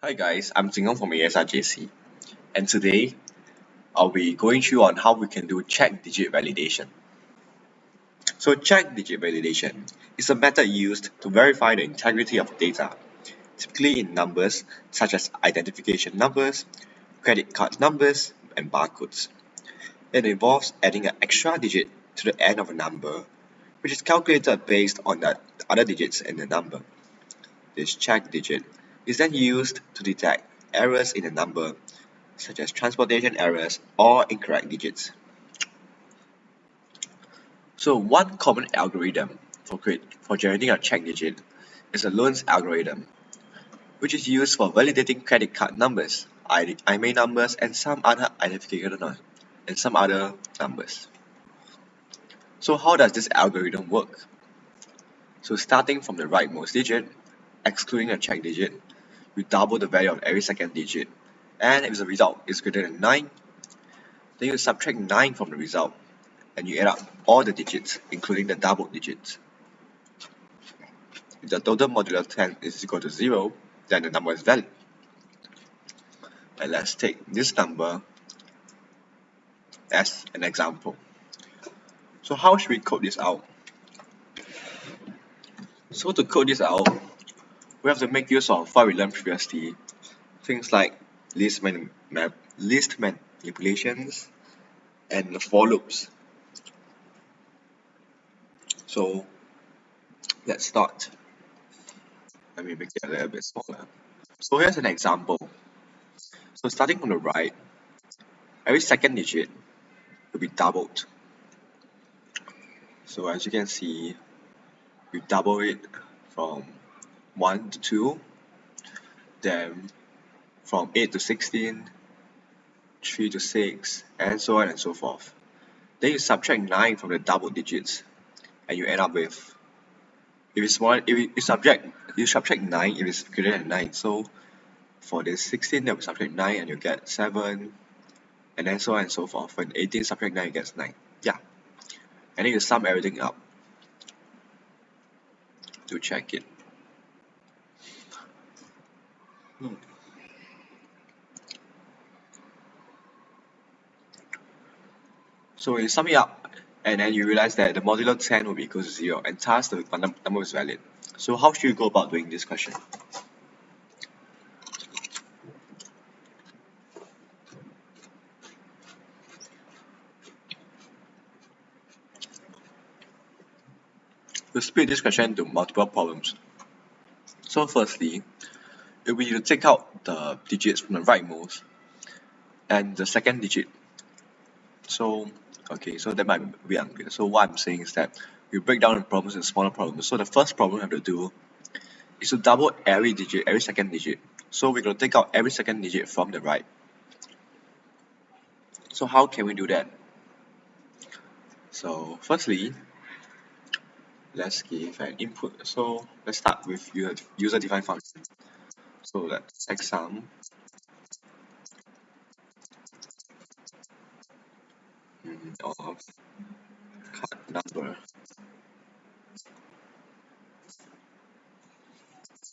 Hi guys, I'm Jingong from ASRJC, and today I'll be going through on how we can do check digit validation. So check digit validation is a method used to verify the integrity of data, typically in numbers such as identification numbers, credit card numbers, and barcodes. It involves adding an extra digit to the end of a number, which is calculated based on the other digits in the number. This check digit is then used to detect errors in the number such as transportation errors or incorrect digits. So one common algorithm for generating a check digit is the Lowndes algorithm, which is used for validating credit card numbers, IMEI numbers, and some other numbers. So how does this algorithm work? So starting from the rightmost digit, excluding a check digit, you double the value of every second digit, and if the result is greater than 9, then you subtract 9 from the result, and you add up all the digits, including the double digits. If the total modulo 10 is equal to 0, then the number is valid. And let's take this number as an example. So how should we code this out? So to code this out, we have to make use of what we learned previously, things like list manipulations and for loops. So let's start. Let me make it a little bit smaller. So here's an example. So starting from the right, every second digit will be doubled. So as you can see, we double it from 1 to 2, then from 8 to 16, 3 to 6, and so on and so forth. Then you subtract 9 from the double digits, and you end up with, if it's small, if you subtract 9 if it's greater than 9. So for this 16, then we subtract 9 and you get 7, and then so on and so forth. For 18, subtract 9, you get 9. Yeah. And then you sum everything up to check it. So when you sum it up, and then you realize that the modulo 10 will be equal to 0, and thus the number is valid. So how should you go about doing this question? We'll split this question into multiple problems. So firstly, if we take out the digits from the rightmost and the second digit. So that might be unclear. So what I'm saying is that we break down the problems into smaller problems. So the first problem we have to do is to double every second digit. So we're going to take out every second digit from the right. So how can we do that? So firstly, let's give an input. So let's start with user-defined function. So let's checksum of card number